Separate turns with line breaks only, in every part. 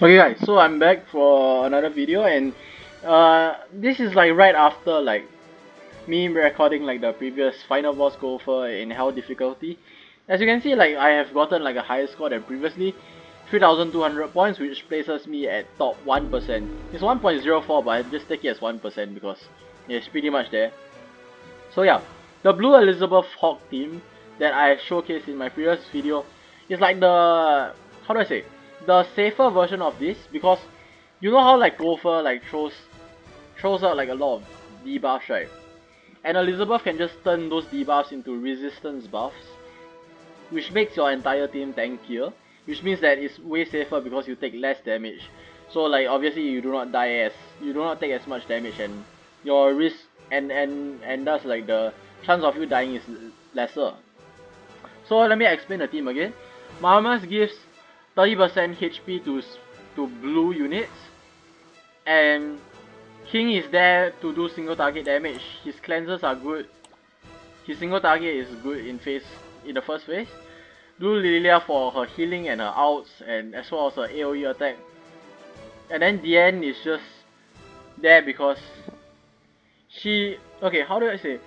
Okay guys, so I'm back for another video, and this is like right after like me recording like the previous final boss GOWTHER in hell difficulty. As you can see, like I have gotten like a higher score than previously, 3,200 points, which places me at top 1%. It's 1.04, but I just take it as 1% because it's pretty much there. So yeah, the Blue Elizabeth Hawk team that I showcased in my previous video is like the, how do I say, the safer version of this, because you know how like GOWTHER like throws out like a lot of debuffs, right? And Elizabeth can just turn those debuffs into resistance buffs, which makes your entire team tankier, which means that it's way safer because you take less damage. So like obviously you do not take as much damage, and your risk and thus like the chance of you dying is lesser. So let me explain the team again. Mahamas gives 30% HP to blue units, and King is there to do single target damage. His cleansers are good. His single target is good in the first phase. Blue Lilia for her healing and her outs, and as well as her AoE attack. And then Diane is just there because how do I say?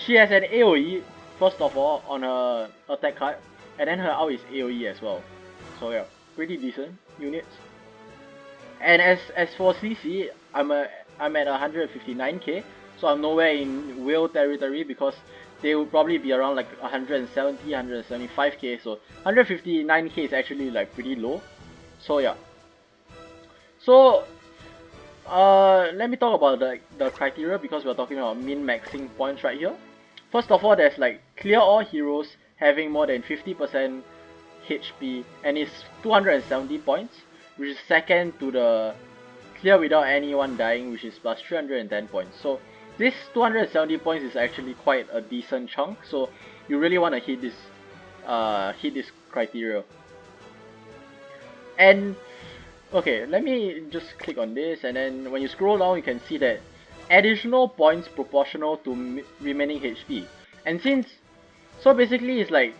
She has an AoE first of all on her attack card, and then her out is AoE as well. So yeah, pretty decent units. And as for CC, I'm at 159k, so I'm nowhere in whale territory because they will probably be around like 170, 175k. So 159k is actually like pretty low. So yeah. So let me talk about the criteria, because we're talking about min-maxing points right here. First of all, there's like clear all heroes having more than 50% HP, and it's 270 points, which is second to the clear without anyone dying, which is plus 310 points. So this 270 points is actually quite a decent chunk, so you really want to hit this criteria. And okay, let me just click on this, and then when you scroll down you can see that additional points proportional to remaining HP. And so basically it's like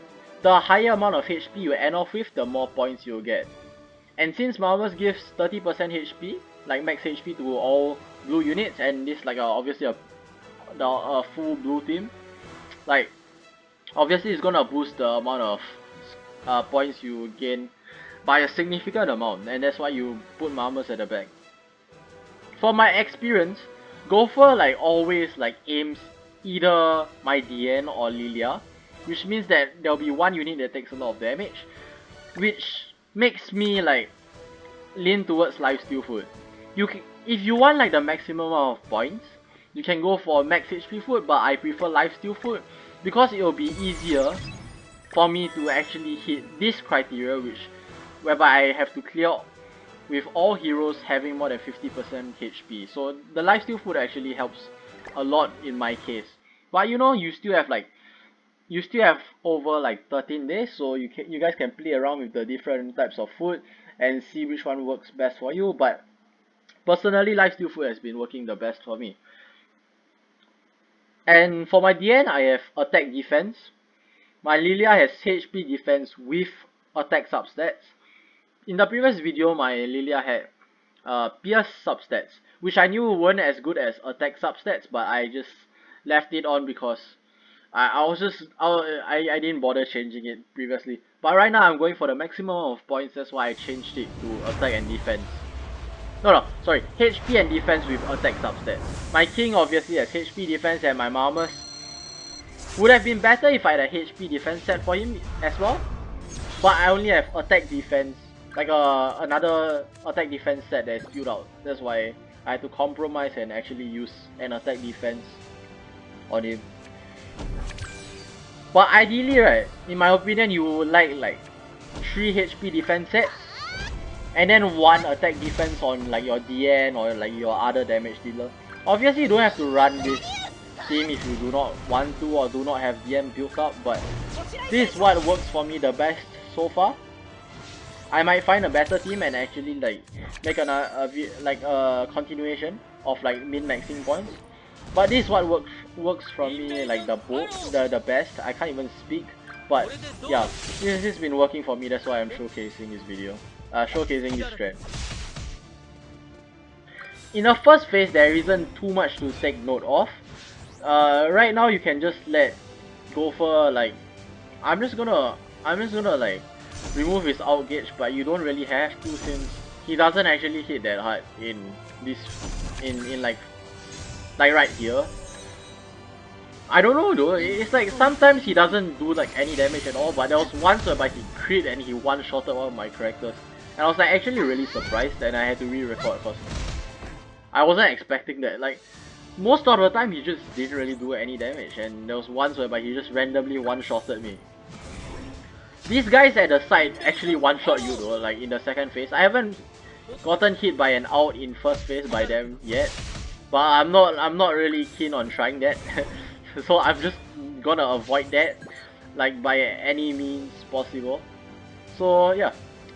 the higher amount of HP you end off with, the more points you'll get. And since Marvel's gives 30% HP, like max HP to all blue units, and this like obviously a full blue team, like obviously it's gonna boost the amount of points you gain by a significant amount, and that's why you put Marmos at the back. For my experience, GOWTHER like always like aims either my DN or Lilia, which means that there'll be one unit that takes a lot of damage, which makes me like lean towards lifesteal food. If you want like the maximum amount of points, you can go for max HP food, but I prefer lifesteal food because it will be easier for me to actually hit this criteria, whereby I have to clear with all heroes having more than 50% HP. So the lifesteal food actually helps a lot in my case. But you know, you still have over like 13 days, so you guys can play around with the different types of food and see which one works best for you. But personally, lifesteal food has been working the best for me. And for my DN, I have attack defense. My Lilia has HP defense with attack substats. In the previous video, my Lilia had Pierce substats, which I knew weren't as good as attack substats, but I just left it on because I didn't bother changing it previously. But right now I'm going for the maximum of points, that's why I changed it to attack and defense. No, sorry, HP and defense with attack substats. My King obviously has HP defense, and my Malmus would have been better if I had a HP defense set for him as well. But I only have attack defense, like another attack defense set that is filled out. That's why I had to compromise and actually use an attack defense on him. But ideally, right, in my opinion, you would like 3 HP defense sets, and then 1 attack defense on like your DN or like your other damage dealer. Obviously you don't have to run this team if you do not want to or do not have DN built up, but this is what works for me the best so far. I might find a better team and actually like make a continuation of like min-maxing points. But this is what works for me like the best. I can't even speak, but yeah, this has been working for me. That's why I'm showcasing this video, showcasing this strat. in the first phase there isn't too much to take note of. Right now you can just let GOWTHER, like, I'm just gonna like remove his out gauge, but you don't really have to since he doesn't actually hit that hard in this in like right here. I don't know though, it's like sometimes he doesn't do like any damage at all, but there was once whereby he crit and he one-shotted one of my characters. And I was like actually really surprised, and I had to re-record because I wasn't expecting that. Like, most of the time he just didn't really do any damage, and there was once whereby he just randomly one-shotted me. These guys at the side actually one-shot you though, like in the second phase. I haven't gotten hit by an out in first phase by them yet, but I'm not really keen on trying that. So I'm just gonna avoid that, like, by any means possible. So yeah,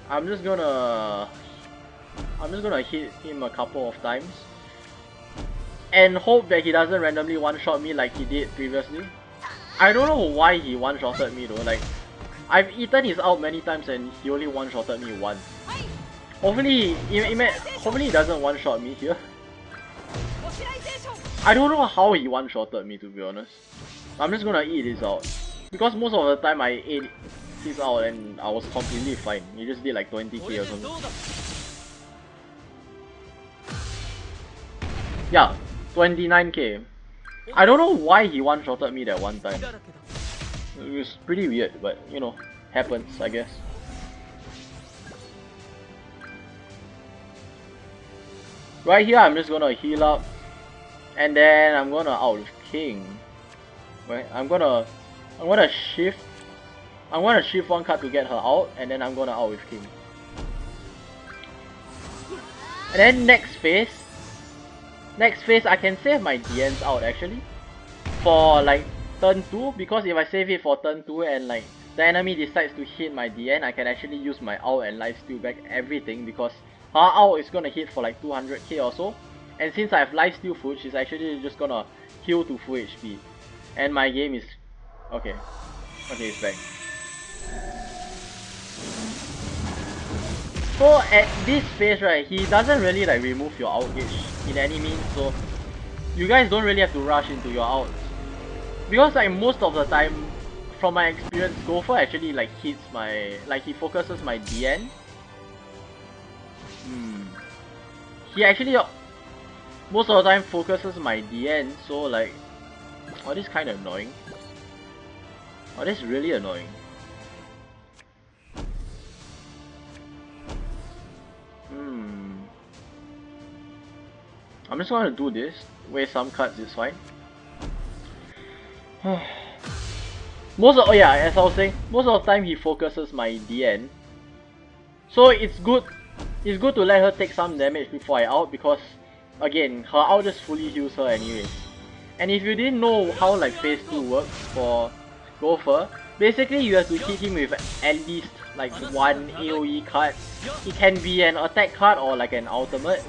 I'm just gonna hit him a couple of times and hope that he doesn't randomly one-shot me like he did previously. I don't know why he one-shotted me though. Like, I've eaten his out many times and he only one-shotted me once. Hopefully he doesn't one-shot me here. I don't know how he one-shotted me, to be honest. I'm just gonna eat his out, because most of the time I ate his out and I was completely fine. He just did like 20k or something. Yeah, 29k. I don't know why he one-shotted me that one time. It was pretty weird, but you know, happens, I guess. Right here, I'm just gonna heal up, and then I'm gonna out with King. Right, I'm gonna shift one card to get her out, and then I'm gonna out with King. And then next phase I can save my DNs out actually for like turn 2, because if I save it for turn 2 and like the enemy decides to hit my DN, I can actually use my out and lifesteal back everything, because her out is gonna hit for like 200k or so, and since I have lifesteal food, she's actually just gonna heal to full HP, and my game is okay, it's back. So at this phase, right, he doesn't really like remove your out gauge in any means, so you guys don't really have to rush into your outs. Because like most of the time, from my experience, GOWTHER actually like hits my, like he focuses my DN. He actually most of the time focuses my DN, so like, oh, this is kind of annoying. Oh, this is really annoying. I'm just gonna do this, waste some cards, is fine. Oh yeah, as I was saying, most of the time he focuses my DN. So it's good to let her take some damage before I out, because again, her out just fully heals her anyways. And if you didn't know how like phase 2 works for GOWTHER, basically you have to hit him with at least like one AoE card. It can be an attack card or like an ultimate.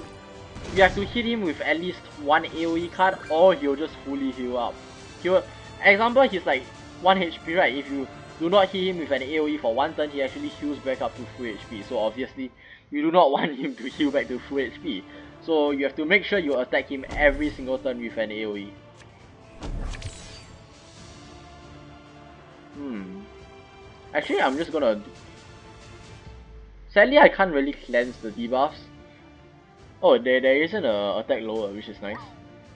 You have to hit him with at least one AoE card, or he'll just fully heal up. Example, he's like 1 HP, right? If you do not hit him with an AoE for one turn, he actually heals back up to full HP. So obviously, you do not want him to heal back to full HP. So you have to make sure you attack him every single turn with an AoE. Actually, I'm just gonna... Sadly, I can't really cleanse the debuffs. Oh, there isn't a attack lower, which is nice.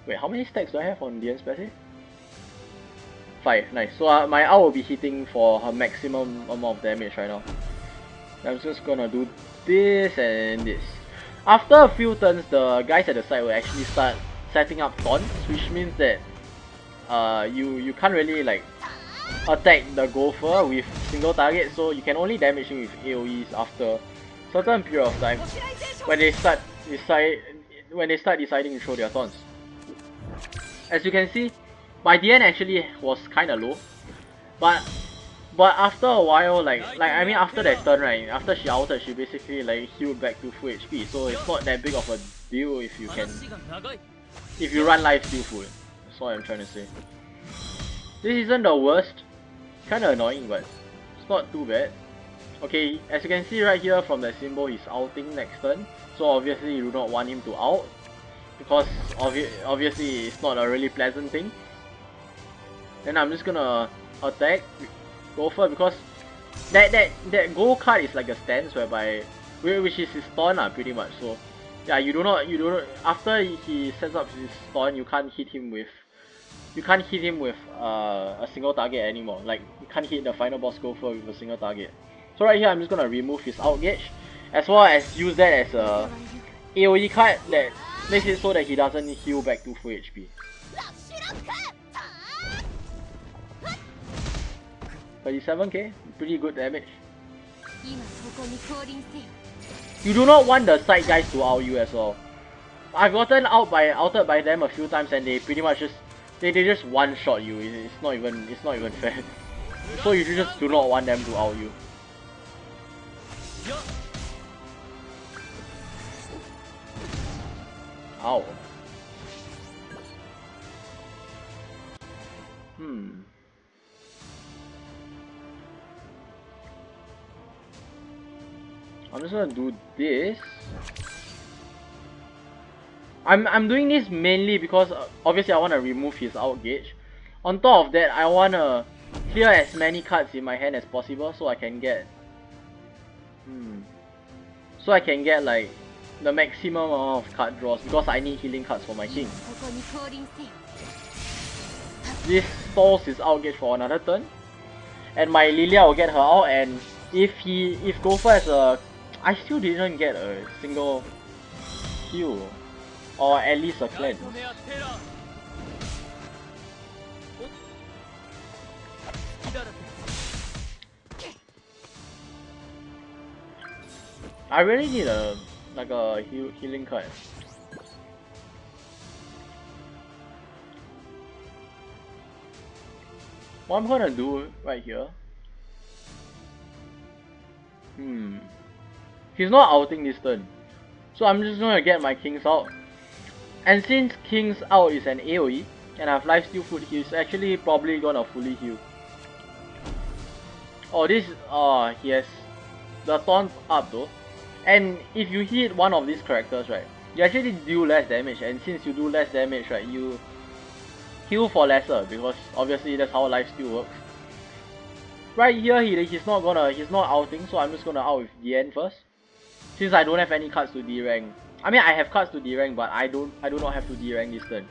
Wait, how many stacks do I have on DN's passive? 5, nice. So my ult will be hitting for her maximum amount of damage right now. I'm just gonna do this and this. After a few turns, the guys at the side will actually start setting up taunts, which means that you can't really like attack the GOWTHER with single target, so you can only damage him with AoEs after certain period of time when they start deciding to throw their taunts. As you can see, my DN actually was kinda low, but after a while, like I mean after that turn, right, after she outed, she basically like healed back to full HP, so it's not that big of a deal if you run lifesteal full. That's what I'm trying to say. This isn't the worst, kinda annoying, but it's not too bad. Okay, as you can see right here from that symbol, he's outing next turn, so obviously you do not want him to out. because obviously it's not a really pleasant thing. Then I'm just gonna attack Gopher because that gold card is like a stance whereby which is his taunt pretty much. So yeah, you do not after he sets up his taunt, you can't hit him with a single target anymore. Like you can't hit the final boss Gopher with a single target. So right here I'm just gonna remove his out gauge, as well as use that as a AoE card that makes it so that he doesn't heal back to full HP. 37k, pretty good damage. You do not want the side guys to out you as well. I've gotten outed by them a few times and they pretty much just they just one shot you. It's not even fair. So you just do not want them to out you. Ow. I'm just gonna do this. I'm doing this mainly because obviously I want to remove his out gauge. On top of that, I want to clear as many cards in my hand as possible so I can get like the maximum amount of card draws because I need healing cards for my king. This stalls his out gauge for another turn, and my Lilia will get her out. And if Gopher has a, I still didn't get a single heal. Or at least a cleanse. I really need a healing card. What I'm gonna do right here. He's not outing this turn, so I'm just gonna get my kings out. And since King's out is an AoE, and I have lifesteal food, he's actually probably gonna fully heal. Oh, he has the taunt up though. And if you hit one of these characters, right, you actually do less damage. And since you do less damage, right, you heal for lesser because obviously that's how lifesteal works. Right here, he's not outing, so I'm just gonna out with DN first, since I don't have any cards to D-rank. I mean, I have cards to D-rank, but I do not have to D-rank this turn.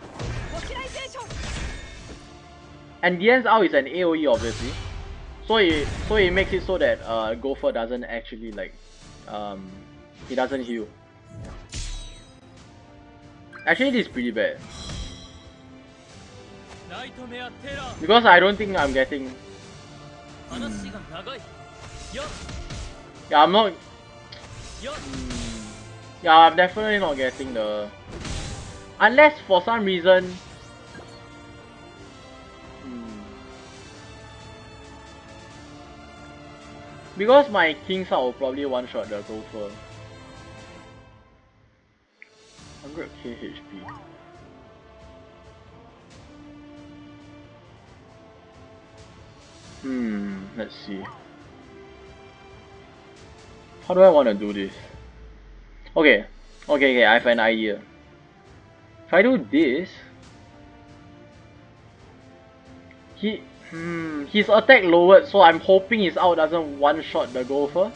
And DN's out is an AoE obviously, so it makes it so that Gopher doesn't actually like he doesn't heal. Actually, this is pretty bad because I don't think I'm getting. Yeah, I'm not. Yeah, I'm definitely not getting the... Unless for some reason... Because my kings out will probably one-shot the Gopher. 100k HP. Let's see. How do I want to do this? Okay, I have an idea. If I do this, his attack lowered, so I'm hoping his out doesn't one-shot the Gopher.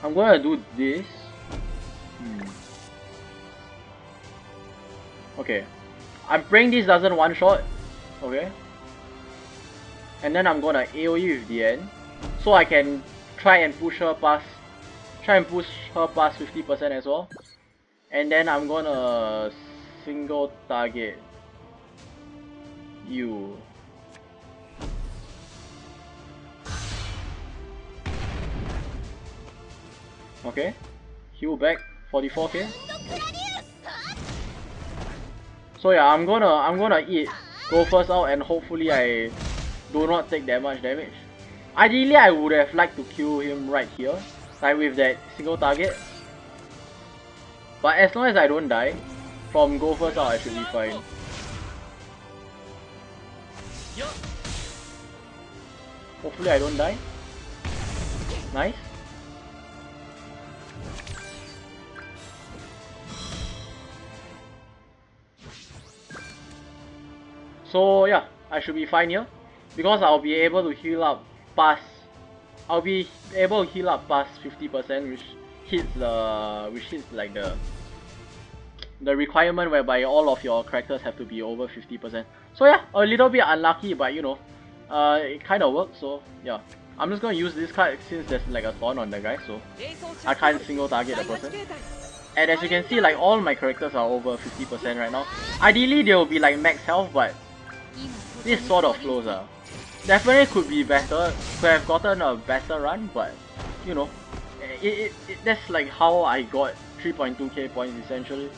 I'm gonna do this. Okay, I'm praying this doesn't one-shot. Okay, and then I'm gonna AoE with the end, so I can try and push her past 50% as well. And then I'm gonna single target you. Okay, heal back 44k. So yeah, I'm gonna eat Gopher's out and hopefully I do not take that much damage. Ideally, I would have liked to kill him right here, like with that single target. But as long as I don't die from Gopher's out, I should be fine. Hopefully I don't die. Nice. So yeah, I should be fine here because I'll be able to heal up past. I'll be able to heal up past 50%, which hits like the requirement whereby all of your characters have to be over 50%. So yeah, a little bit unlucky, but you know, it kind of works. So yeah, I'm just gonna use this card since there's like a taunt on the guy, so I can't single target the person. And as you can see, like all my characters are over 50% right now. Ideally, they will be like max health, but this sort of flows. Definitely could be better. Could have gotten a better run, but you know, that's like how I got 3.2k points essentially.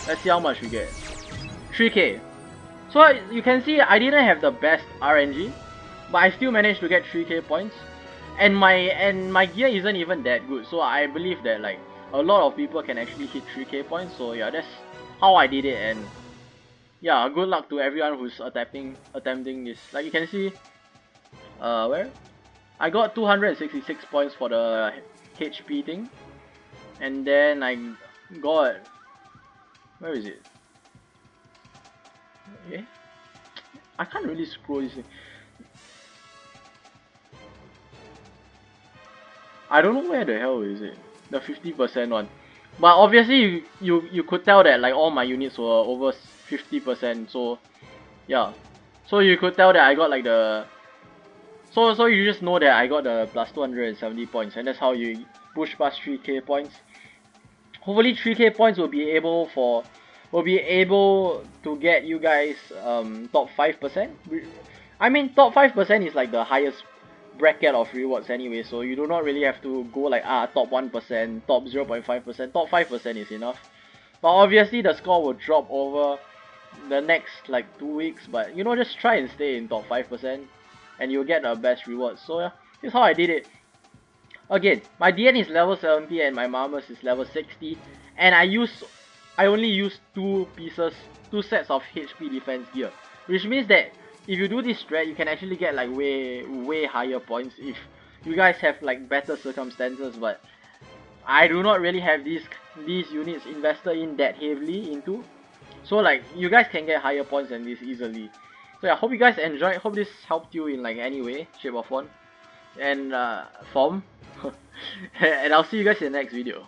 Let's see how much we get. 3k. So you can see I didn't have the best RNG, but I still managed to get 3k points. And my gear isn't even that good, so I believe that like a lot of people can actually hit 3k points. So yeah, that's how I did it, and yeah, good luck to everyone who's attempting this. Like you can see, where I got 266 points for the HP thing, and then I got, where is it? Okay, I can't really scroll this thing. I don't know where the hell is it. The 50% one. But obviously you could tell that like all my units were over 50%, so yeah. So you could tell that I got like the so you just know that I got the plus 270 points, and that's how you push past 3k points. Hopefully 3k points will be able to get you guys top 5%. I mean top 5% is like the highest bracket of rewards anyway, so you do not really have to go like top 1%, top 0.5%, top 5% is enough. But obviously the score will drop over the next like 2 weeks, but you know, just try and stay in top 5% and you'll get the best rewards. So yeah, this is how I did it. Again, my DN is level 70 and my Mamus is level 60, and I only use two sets of HP defense gear, which means that if you do this strat, you can actually get like way higher points if you guys have like better circumstances. But I do not really have these units invested in that heavily into, so like you guys can get higher points than this easily. So yeah, hope you guys enjoyed. Hope this helped you in like any way, shape or form, and form. And I'll see you guys in the next video.